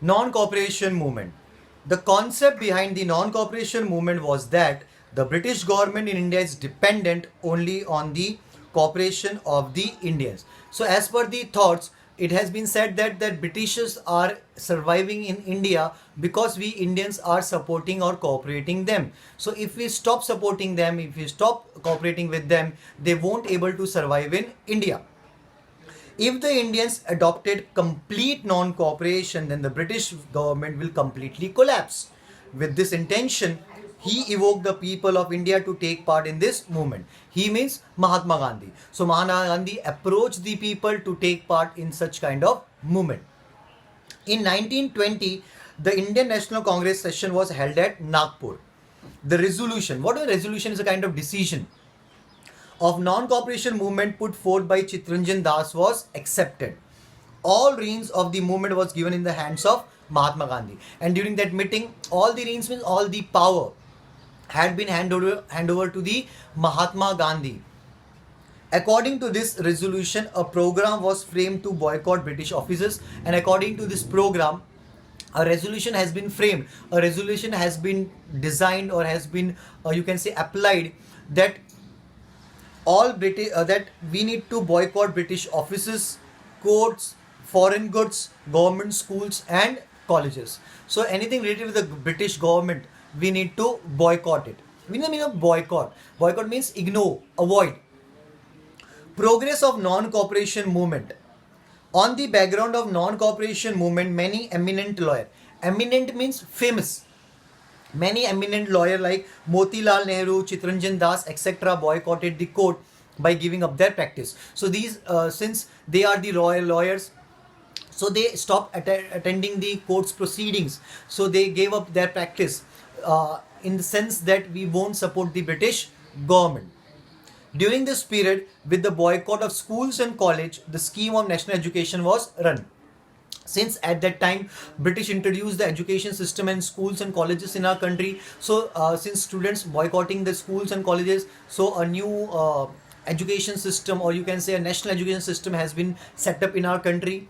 Non-cooperation movement. The concept behind the non-cooperation movement was that the British government in India is dependent only on the cooperation of the Indians. So as per the thoughts, it has been said that Britishers are surviving in India because we Indians are supporting or cooperating them. So if we stop supporting them, if we stop cooperating with them, they won't able to survive in India. If the Indians adopted complete non cooperation, then the British government will completely collapse. With this intention, he evoked the people of India to take part in this movement. He means Mahatma Gandhi. So, Mahatma Gandhi approached the people to take part in such kind of movement. In 1920, the Indian National Congress session was held at Nagpur. The resolution, what a resolution is a kind of decision of non-cooperation movement put forth by Chittaranjan Das was accepted. All reins of the movement was given in the hands of Mahatma Gandhi. And during that meeting, all the reins means all the power had been hand over to the Mahatma Gandhi. According to this resolution, a program was framed to boycott British offices, and according to this program, a resolution has been framed, a resolution has been designed or has been, you can say, applied that all British that we need to boycott British offices, courts, foreign goods, government schools, and colleges. So anything related with the British government, we need to boycott it. We mean of boycott. Boycott means ignore, avoid. Progress of non-cooperation movement. On the background of non-cooperation movement, many eminent lawyer. Eminent means famous. Many eminent lawyers like Motilal Nehru, Chittaranjan Das, etc. boycotted the court by giving up their practice. So these, since they are the royal lawyers, so they stopped attending the court's proceedings. So they gave up their practice in the sense that we won't support the British government. During this period, with the boycott of schools and college, the scheme of national education was run. Since at that time British introduced the education system and schools and colleges in our country, so since students boycotting the schools and colleges, so a new education system, or you can say a national education system, has been set up in our country.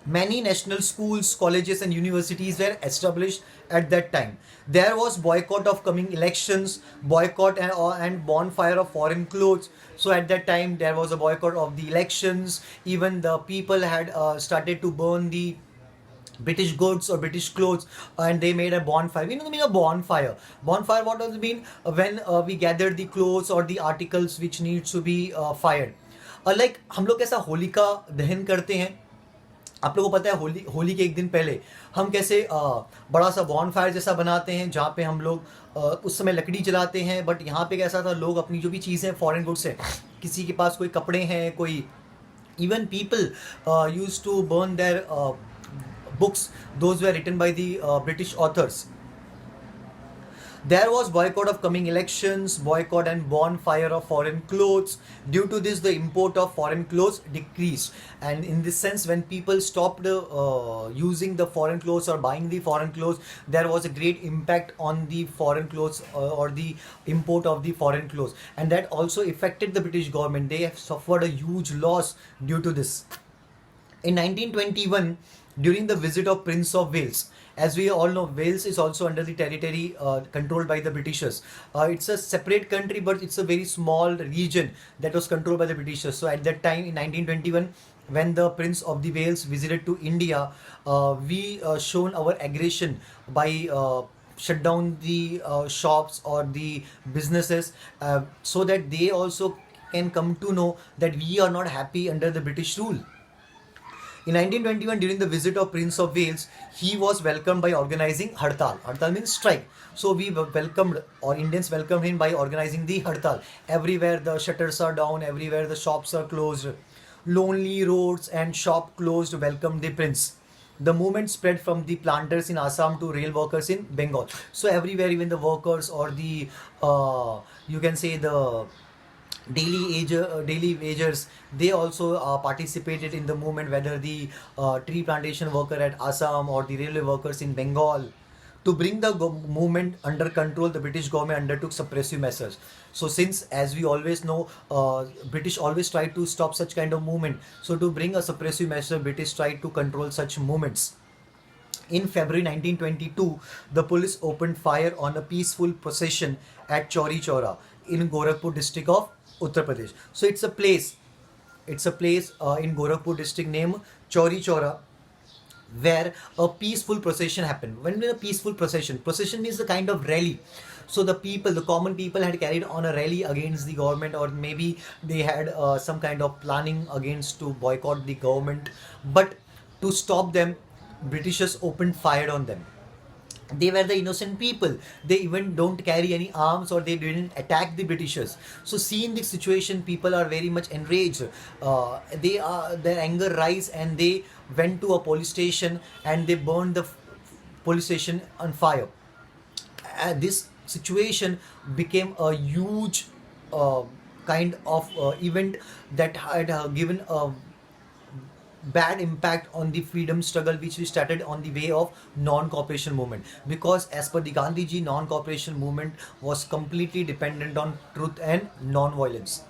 Many national schools, colleges, and universities were established at that time. There was boycott of coming elections, boycott and bonfire of foreign clothes. So at that time, there was a boycott of the elections. Even the people had started to burn the British goods or British clothes, and they made a bonfire. You know the meaning of bonfire? Bonfire, what does it mean? When we gather the clothes or the articles which needs to be fired. Like हम लोग कैसा होलिका दहन करते हैं, आप लोगों को पता है होली के एक दिन पहले हम कैसे बड़ा सा बॉन फायर जैसा बनाते हैं, जहाँ पे हम लोग उस समय लकड़ी जलाते हैं. बट यहाँ पे कैसा था, लोग अपनी जो भी चीज़ें फॉरेन गुड्स हैं, किसी के पास कोई कपड़े हैं, कोई even people use to burn their books, those were written by the British authors. There was boycott of coming elections, boycott and bonfire of foreign clothes. Due to this, the import of foreign clothes decreased. And in this sense, when people stopped using the foreign clothes or buying the foreign clothes, there was a great impact on the foreign clothes or the import of the foreign clothes. And that also affected the British government. They have suffered a huge loss due to this. In 1921, during the visit of Prince of Wales, as we all know, Wales is also under the territory controlled by the Britishers. It's a separate country, but it's a very small region that was controlled by the Britishers. So at that time, in 1921, when the Prince of the Wales visited to India, we shown our aggression by shut down the shops or the businesses, so that they also can come to know that we are not happy under the British rule. In 1921, during the visit of Prince of Wales, he was welcomed by organizing Hartal. Hartal means strike. So we welcomed, or Indians welcomed him by organizing the Hartal. Everywhere the shutters are down, everywhere the shops are closed. Lonely roads and shop closed welcomed the prince. The movement spread from the planters in Assam to rail workers in Bengal. So everywhere, even the workers or the, you can say the daily wagers, they also participated in the movement, whether the tree plantation worker at Assam or the railway workers in Bengal. To bring the movement under control, the British government undertook suppressive measures. So since, as we always know, British always tried to stop such kind of movement. So to bring a suppressive measure, British tried to control such movements. In February 1922, the police opened fire on a peaceful procession at Chauri Chaura in Gorakhpur district of Uttar Pradesh. So it's a place in Gorakhpur district named Chauri Chaura, where a peaceful procession happened. When a peaceful procession means a kind of rally. So the common people had carried on a rally against the government, or maybe they had some kind of planning against to boycott the government. But to stop them, Britishers opened fire on them. They were the innocent people. They even don't carry any arms, or they didn't attack the Britishers. So seeing this situation, people are very much enraged. Their anger rise, and they went to a police station and they burned the police station on fire. This situation became a huge kind of event that had given a bad impact on the freedom struggle which we started on the way of non-cooperation movement, because as per the Gandhiji, non-cooperation movement was completely dependent on truth and non-violence.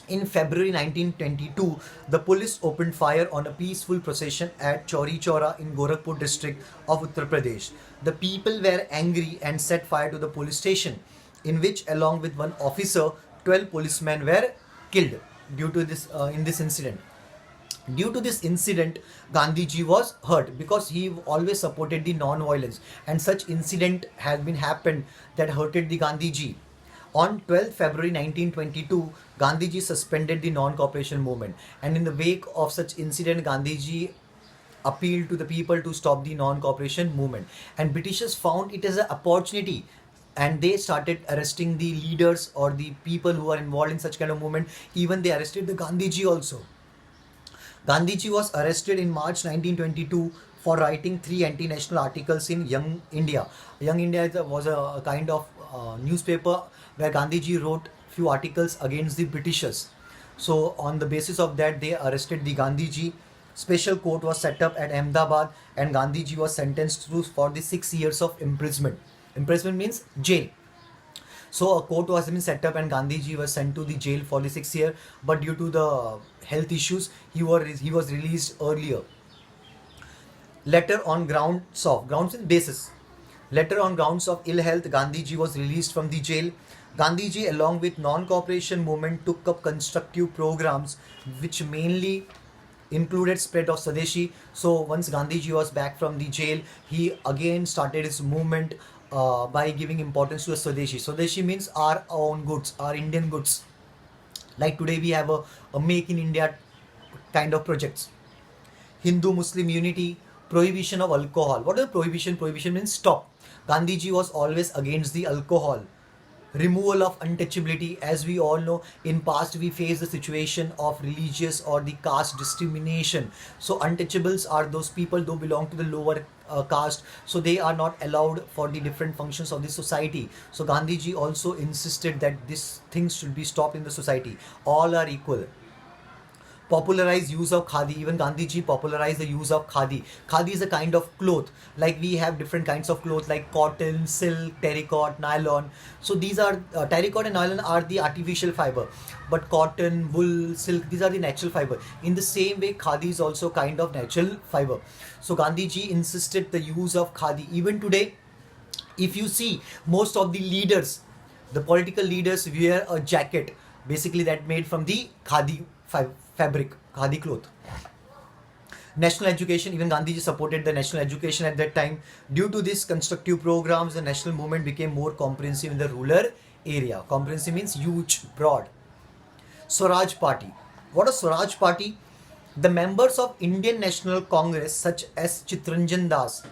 In February 1922, the police opened fire on a peaceful procession at Chauri Chaura in Gorakhpur district of Uttar Pradesh. The people were angry and set fire to the police station, in which, along with one officer, 12 policemen were killed due to this in this incident. Due to this incident, Gandhiji was hurt because he always supported the non-violence, and such incident has been happened that hurted the Gandhiji. On 12th February 1922, Gandhiji suspended the non-cooperation movement, and in the wake of such incident, Gandhiji appealed to the people to stop the non-cooperation movement. And Britishers found it as an opportunity, and they started arresting the leaders or the people who are involved in such kind of movement. Even they arrested the Gandhiji also. Gandhiji was arrested in March 1922 for writing 3 anti-national articles in Young India. Young India was a kind of newspaper where Gandhiji wrote few articles against the Britishers. So on the basis of that, they arrested the Gandhiji. Special court was set up at Ahmedabad, and Gandhiji was sentenced to for the 6 years of imprisonment. Imprisonment means jail. So a court was been set up, and Gandhiji was sent to the jail for the 6 year, but due to the health issues, he was released earlier. Later on grounds and basis. Later on grounds of ill health, Gandhiji was released from the jail. Gandhiji, along with non-cooperation movement, took up constructive programs which mainly included spread of Swadeshi. So once Gandhiji was back from the jail, he again started his movement by giving importance to the Swadeshi. Swadeshi means our own goods, our Indian goods. Like today we have a Make in India kind of projects. Hindu-Muslim unity, prohibition of alcohol. What is prohibition? Prohibition means stop. Gandhiji was always against the alcohol. Removal of untouchability. As we all know, in past we faced the situation of religious or the caste discrimination. So untouchables are those people who belong to the lower caste, so they are not allowed for the different functions of the society. So Gandhiji also insisted that these things should be stopped in the society. All are equal. Popularized use of khadi. Even Gandhiji popularized the use of khadi. Khadi is a kind of cloth. Like we have different kinds of clothes like cotton, silk, terracotta, nylon. So these are terracotta and nylon are the artificial fiber, but cotton, wool, silk, these are the natural fiber. In the same way, khadi is also kind of natural fiber. So Gandhiji insisted the use of khadi. Even today, if you see, most of the leaders, the political leaders wear a jacket, basically that made from the khadi fabric, khadi cloth. National education, even Gandhiji supported the national education at that time. Due to these constructive programs, the national movement became more comprehensive in the rural area. Comprehensive means huge, broad. Swaraj Party. What is Swaraj Party? The members of Indian National Congress such as Chittaranjan Das,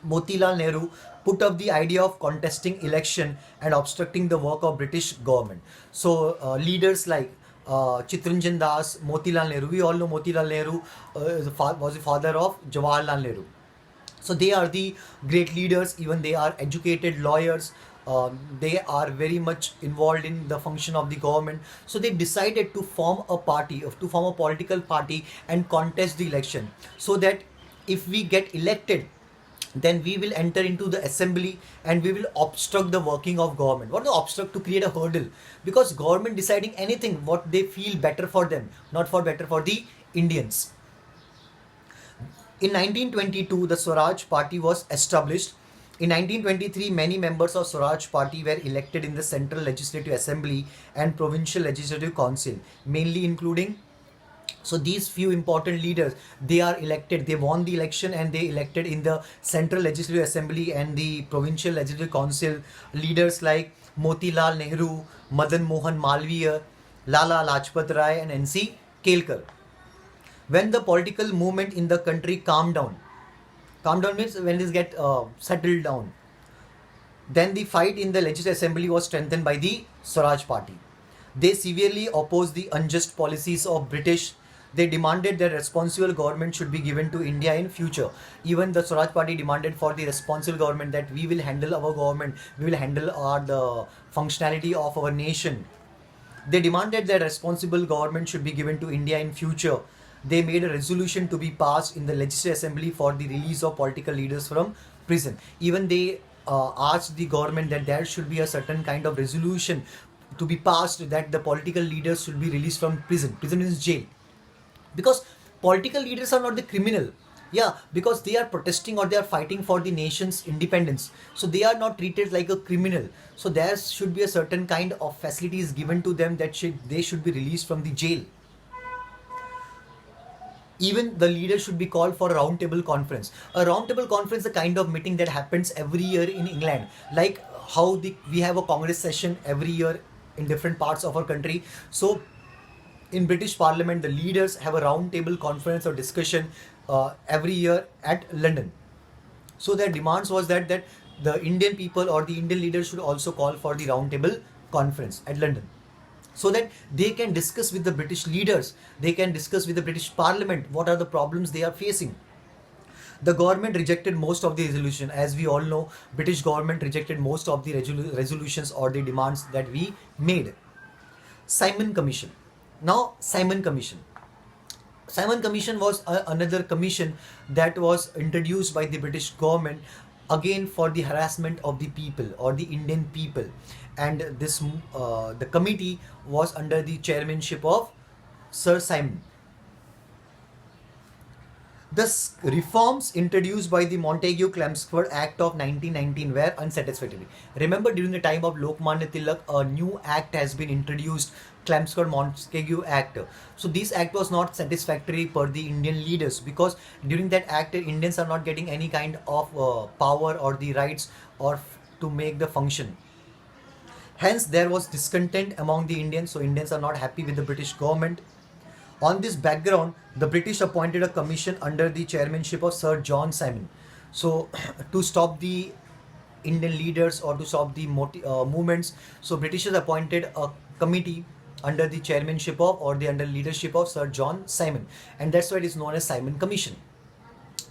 Motilal Nehru put up the idea of contesting election and obstructing the work of British government. So leaders like Chittaranjan Das, Motilal Nehru. We all know Motilal Nehru was the father of Jawaharlal Nehru. So they are the great leaders. Even they are educated lawyers. They are very much involved in the function of the government. So they decided to form a party, to form a political party and contest the election, so that if we get elected, then we will enter into the assembly and we will obstruct the working of government. What is obstruct? To create a hurdle, because government deciding anything what they feel better for them, not for better for the Indians. In 1922, the Swaraj Party was established. In 1923, many members of Swaraj Party were elected in the Central Legislative Assembly and Provincial Legislative Council, mainly including, so these few important leaders, they are elected, they won the election and they elected in the Central Legislative Assembly and the Provincial Legislative Council leaders like Motilal Nehru, Madan Mohan Malviya, Lala Lajpat Rai and NC Kelkar. When the political movement in the country calmed down means when it get settled down, then the fight in the Legislative Assembly was strengthened by the Swaraj Party. They severely opposed the unjust policies of British. They demanded that responsible government should be given to India in future. Even the Swaraj Party demanded for the responsible government that we will handle our government, we will handle the functionality of our nation. They demanded that responsible government should be given to India in future. They made a resolution to be passed in the Legislative Assembly for the release of political leaders from prison. Even they asked the government that there should be a certain kind of resolution to be passed that the political leaders should be released from prison. Prison is jail. Because political leaders are not the criminal. Yeah, because they are protesting or they are fighting for the nation's independence. So they are not treated like a criminal. So there should be a certain kind of facilities given to them that they should be released from the jail. Even the leaders should be called for a roundtable conference. A roundtable conference is a kind of meeting that happens every year in England, like how we have a Congress session every year in different parts of our country. So in British Parliament, the leaders have a roundtable conference or discussion every year at London. So their demands was that the Indian people or the Indian leaders should also call for the roundtable conference at London, so that they can discuss with the British leaders, they can discuss with the British Parliament what are the problems they are facing. The government rejected most of the resolution. As we all know, British government rejected most of the resolutions or the demands that we made. Simon Commission. Now, Simon Commission. Simon Commission was another commission that was introduced by the British government, again for the harassment of the people or the Indian people. And this the committee was under the chairmanship of Sir Simon. The reforms introduced by the Montagu-Chelmsford Act of 1919 were unsatisfactory. Remember, during the time of Lokmanya Tilak, a new act has been introduced, Chelmsford-Montagu Act. So this act was not satisfactory for the Indian leaders, because during that act, Indians are not getting any kind of power or the rights or to make the function. Hence, there was discontent among the Indians, so Indians are not happy with the British government. On this background, the British appointed a commission under the chairmanship of Sir John Simon. So, to stop the Indian leaders or to stop the movements, so Britishers appointed a committee under the chairmanship of or the under leadership of Sir John Simon, and that's why it is known as Simon Commission.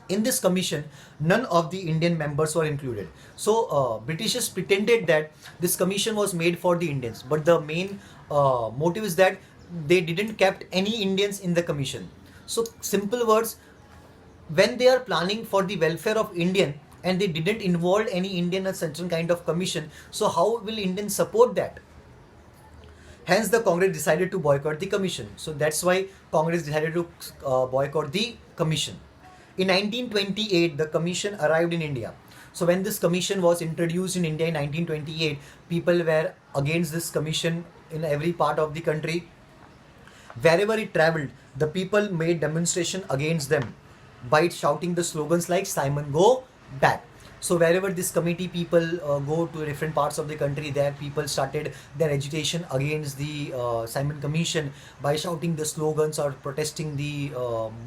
In this commission, none of the Indian members were included. So Britishers pretended that this commission was made for the Indians, but the main motive is that they didn't kept any Indians in the commission. So simple words, when they are planning for the welfare of Indian and they didn't involve any Indian in certain kind of commission, so how will Indians support that? Hence the Congress decided to boycott the commission. So that's why Congress decided to boycott the commission. In 1928, the commission arrived in India. So when this commission was introduced in India in 1928, people were against this commission in every part of the country. Wherever it traveled, the people made demonstration against them by shouting the slogans like Simon go back. So wherever this committee people go to different parts of the country, there people started their agitation against the Simon Commission by shouting the slogans or protesting the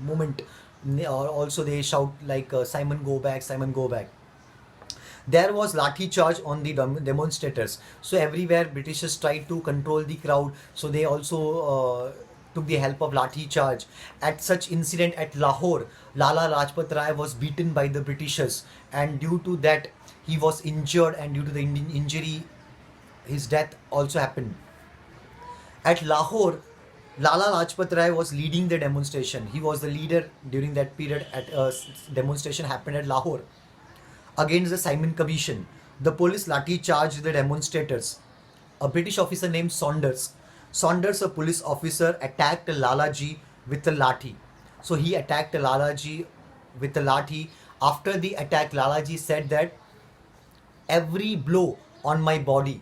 movement. Or also they shout like Simon go back, Simon go back. There was lathi charge on the demonstrators. So everywhere Britishers tried to control the crowd. So they also took the help of lathi charge. At such incident at Lahore, Lala Lajpat Rai was beaten by the Britishers, and due to that he was injured, and due to the injury his death also happened. At Lahore, Lala Lajpat Rai was leading the demonstration. He was the leader during that period at a demonstration happened at Lahore against the Simon Commission. The police lathi charged the demonstrators. A British officer named Saunders, a police officer, attacked Lalaji with a lathi. So he attacked Lalaji with the lathi. After the attack, Lalaji said that every blow on my body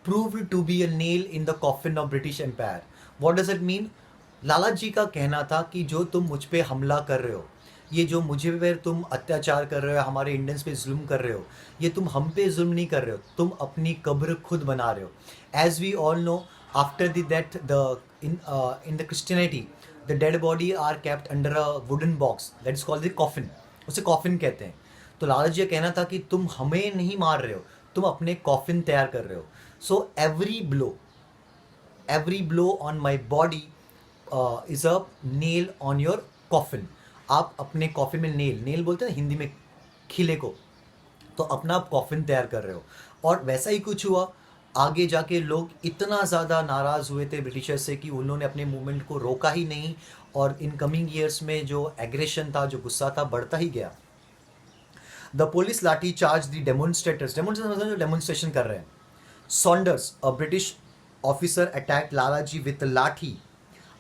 proved to be a nail in the coffin of British Empire. What does it mean? लाला जी का कहना था कि जो तुम मुझ पे हमला कर रहे हो, ये जो मुझे पे तुम अत्याचार कर रहे हो, हमारे इंडियंस पे जुल्म कर रहे हो, ये तुम हम पे जुल्म नहीं कर रहे हो, तुम अपनी कब्र खुद बना रहे हो. As we all know, after the death in the Christianity, the dead body are kept under a wooden box that is called the coffin. उसे कॉफिन कहते हैं. तो लाला जी का कहना था कि तुम हमें नहीं मार रहे हो, तुम अपने कॉफिन तैयार कर रहे हो. सो every blow on my body is a nail on your coffin. आप अपने कॉफिन में नेल बोलते हैं हिंदी में खिले को, तो अपना आप कॉफिन तैयार कर रहे हो. और वैसा ही कुछ हुआ. आगे जाके लोग इतना ज़्यादा नाराज़ हुए थे ब्रिटिशर्स से कि उन्होंने अपने मूवमेंट को रोका ही नहीं, और इन कमिंग ईयर्स में जो एग्रेशन था, जो गुस्सा था, बढ़ता ही गया. The police lathi charge the demonstrators जो डेमोन्स्ट्रेशन कर रहे हैं. Saunders, a British officer, attack Lalaji with lathi.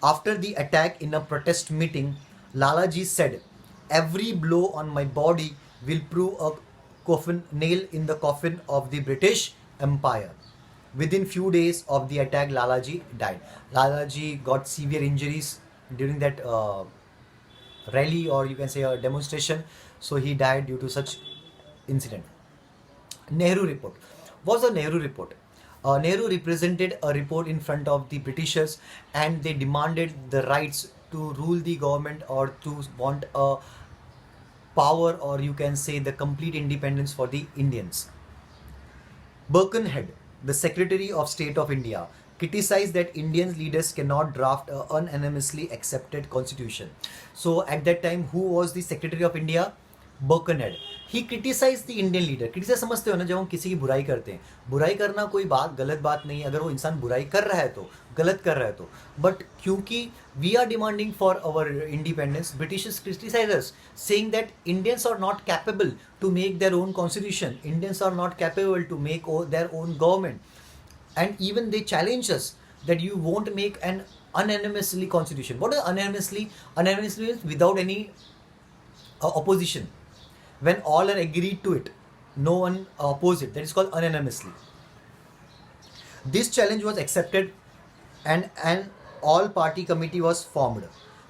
After the attack in a protest meeting, Lalaji said, every blow on my body will prove a coffin nail in the coffin of the British Empire. Within few days of the attack, Lalaji died. Lalaji got severe injuries during that rally, or you can say a demonstration. So he died due to such incident. Nehru report. What's the Nehru report? Nehru represented a report in front of the Britishers, and they demanded the rights to rule the government, or to want a power, or you can say the complete independence for the Indians. Birkenhead, the Secretary of State of India, criticized that Indian leaders cannot draft a unanimously accepted constitution. So at that time, who was the Secretary of India? Birkenhead. He criticized the Indian leader. Criticize समझते हो ना, जब हम किसी की बुराई करते हैं, बुराई करना कोई बात गलत बात नहीं, अगर वो इंसान बुराई कर रहा है तो, गलत कर रहा है तो, बट क्योंकि we are demanding for our independence, Britishers criticize us, saying that Indians are not capable to make their own constitution, Indians are not capable to make their own government, and even they challenge us that you won't make an unanimously constitution. What is unanimously? Unanimously means without any opposition. When all are agreed to it, no one opposed it. That is called unanimously. This challenge was accepted, and an all-party committee was formed.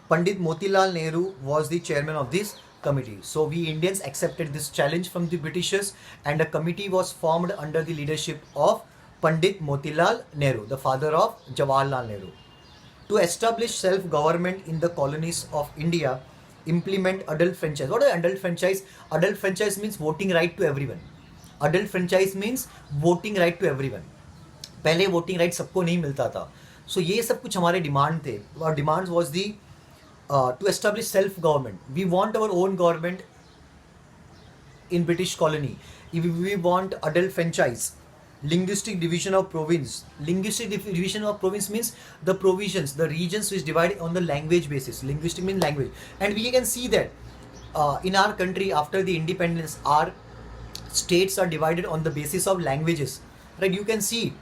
Pandit Motilal Nehru was the chairman of this committee. So we Indians accepted this challenge from the Britishers, and a committee was formed under the leadership of Pandit Motilal Nehru, the father of Jawaharlal Nehru, to establish self-government in the colonies of India, implement adult franchise. What is adult franchise? Adult franchise means voting right to everyone. Adult franchise means voting right to everyone. पहले voting right सबको नहीं मिलता था. सो ये सब कुछ हमारे demand थे. और demand was the to establish self government. We want our own government in British colony. We want adult franchise. Linguistic division of province. Linguistic division of province means the provisions, the regions which divide on the language basis. Linguistic means language. And we can see that in our country after the independence, our states are divided on the basis of languages. Right? You can see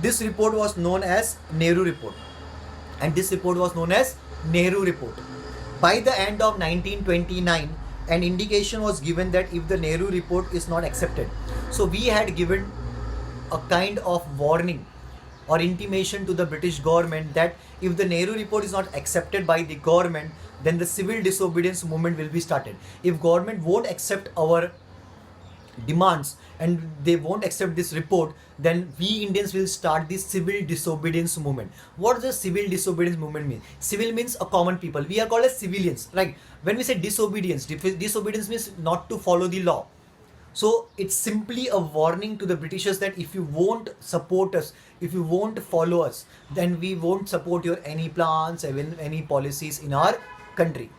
this report was known as Nehru report. And this report was known as Nehru report. By the end of 1929, an indication was given that if the Nehru report is not accepted, so we had given a kind of warning or intimation to the British government that if the Nehru report is not accepted by the government, then the civil disobedience movement will be started. If government won't accept our demands and they won't accept this report, then we Indians will start this civil disobedience movement. What does civil disobedience movement mean? Civil means a common people. We are called as civilians. Right? When we say disobedience means not to follow the law. So it's simply a warning to the Britishers that if you won't support us, if you won't follow us, then we won't support your any plans, even any policies in our country.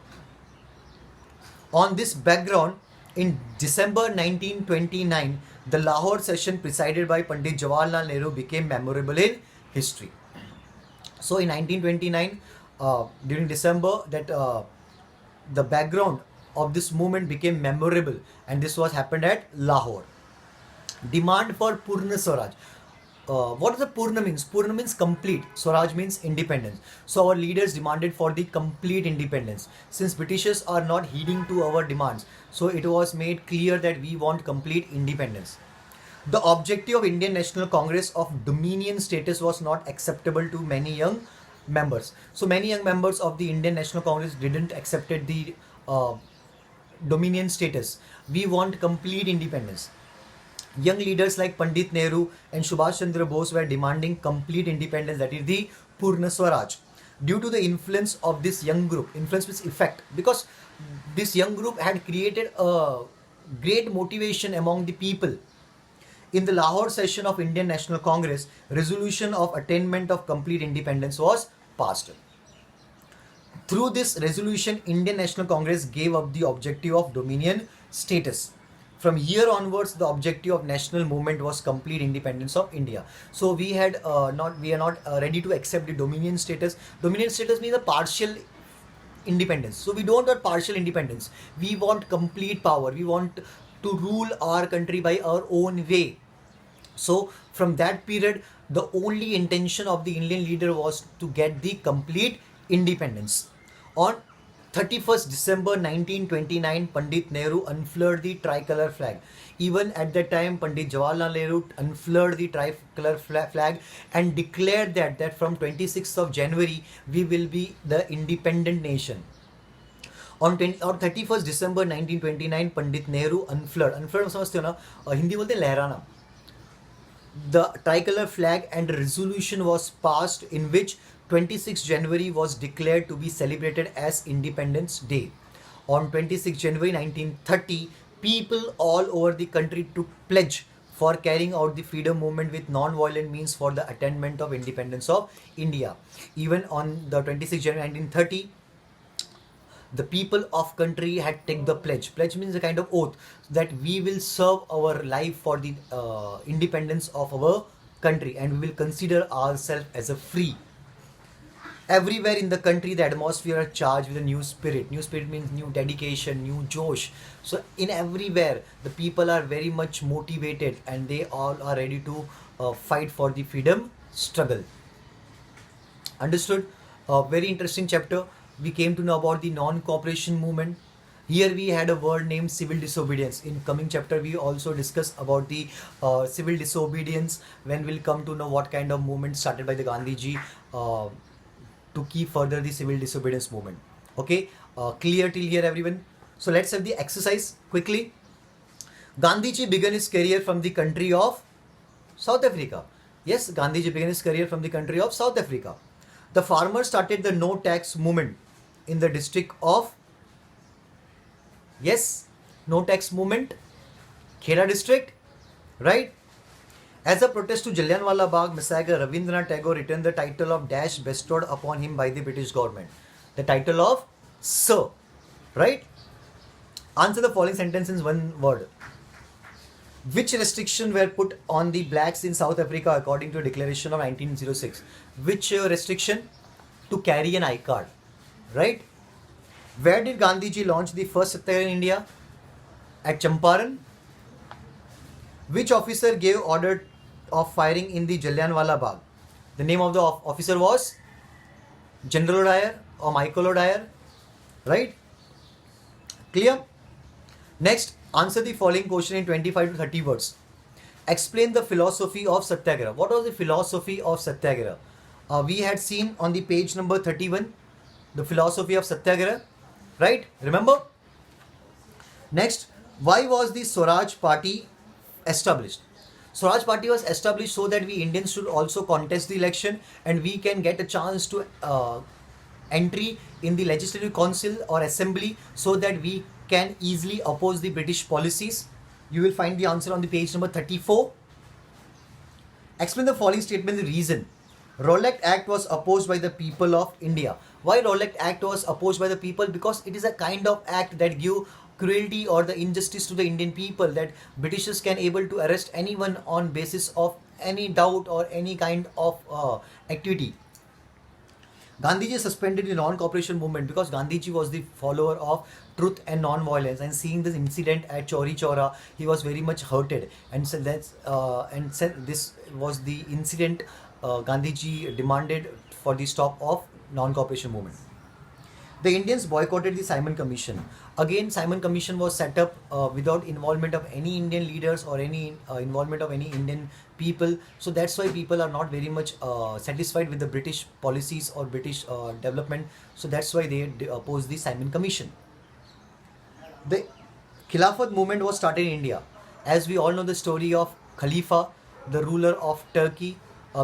On this background, in December 1929, the Lahore session presided by Pandit Jawaharlal Nehru became memorable in history. So in 1929, during December, that the background of this movement became memorable, and this was happened at Lahore. Demand for Purna Swaraj. what does the Purna means? Purna means complete. Swaraj means independence. So our leaders demanded for the complete independence. Since Britishers are not heeding to our demands, so it was made clear that we want complete independence. The objective of Indian National Congress of Dominion status was not acceptable to many young members. So many young members of the Indian National Congress didn't accepted the Dominion status. We want complete independence. Young leaders like Pandit Nehru and Subhash Chandra Bose were demanding complete independence, that is the Purna Swaraj. Due to the influence of this young group, influence means effect, because this young group had created a great motivation among the people. In the Lahore session of Indian National Congress, resolution of attainment of complete independence was passed. Through this resolution, Indian National Congress gave up the objective of dominion status. From here onwards, the objective of national movement was complete independence of India. So we are not ready to accept the dominion status. Dominion status means a partial independence. So we don't want partial independence. We want complete power. We want to rule our country by our own way. So from that period, the only intention of the Indian leader was to get the complete independence. On 31st December 1929, Pandit Nehru unfurled the tricolor flag. Even at that time, Pandit Jawaharlal Nehru unfurled the tricolor flag and declared that from 26th of January, we will be the independent nation. On 31st December 1929, Pandit Nehru unfurled समझते हो ना, हिंदी बोलते हैं लहराना. The tricolor flag and a resolution was passed in which 26 January was declared to be celebrated as Independence Day. On 26 January 1930, people all over the country took pledge for carrying out the freedom movement with non-violent means for the attainment of independence of India. Even on the 26 January 1930, the people of country had taken the pledge. Pledge means a kind of oath that we will serve our life for the independence of our country, and we will consider ourselves as a free. Everywhere in the country, the atmosphere are charged with a new spirit. New spirit means new dedication, new josh. So in everywhere, the people are very much motivated and they all are ready to fight for the freedom struggle. Understood? Very interesting chapter. We came to know about the non-cooperation movement. Here we had a word named civil disobedience. In coming chapter, we also discuss about the civil disobedience, when we'll come to know what kind of movement started by the Gandhiji to keep further the civil disobedience movement. Okay, clear till here everyone? So let's have the exercise quickly. Gandhiji began his career from the country of South Africa. Yes, Gandhiji began his career from the country of South Africa. The farmers started the no tax movement in the district of, yes, no tax movement, Khera district, right? As a protest to Jallianwala Bagh massacre, Rabindranath Tagore returned the title of dash bestowed upon him by the British government. The title of Sir, right? Answer the following sentence in one word. Which restrictions were put on the blacks in South Africa according to a declaration of 1906? Which restriction? To carry an I card, right? Where did Gandhiji launch the first satyagraha in India? At Champaran. Which officer gave order of firing in the Jallianwala Bagh? The name of the officer was General O'Dwyer or Michael O'Dwyer, right? Clear? Next, answer the following question in 25 to 30 words. Explain the philosophy of Satyagraha. What was the philosophy of Satyagraha? We had seen on the page number 31 the philosophy of Satyagraha, right? Remember? Next, why was the Swaraj Party established? Swaraj Party was established so that we Indians should also contest the election and we can get a chance to entry in the Legislative Council or Assembly so that we can easily oppose the British policies. You will find the answer on the page number 34. Explain the following statement, the reason. Rowlatt Act was opposed by the people of India. Why Rowlatt Act was opposed by the people? Because it is a kind of act that give cruelty or the injustice to the Indian people, that Britishers can able to arrest anyone on basis of any doubt or any kind of activity. Gandhiji suspended the non-cooperation movement because Gandhiji was the follower of truth and non-violence, and seeing this incident at Chauri Chaura, he was very much hurted, and said this was the incident Gandhiji demanded for the stop of non-cooperation movement. The Indians boycotted the Simon Commission. Again, Simon Commission was set up without involvement of any Indian leaders or any involvement of any Indian people. So that's why people are not very much satisfied with the British policies or British development. So that's why they opposed the Simon Commission. The Khilafat movement was started in India. As we all know the story of Khalifa, the ruler of Turkey.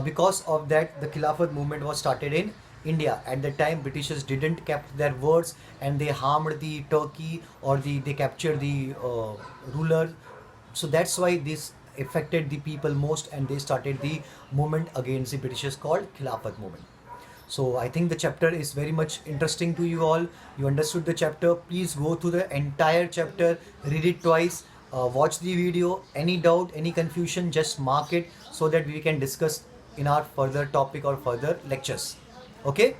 Because of that, the Khilafat movement was started in India. At the time, Britishers didn't kept their words, and they harmed the Turkey, or they captured the ruler. So that's why this affected the people most, and they started the movement against the Britishers called Khilafat movement. So I think the chapter is very much interesting to you all. You understood the chapter. Please go through the entire chapter, read it twice, watch the video. Any doubt, any confusion, just mark it so that we can discuss in our further topic or further lectures. Okay?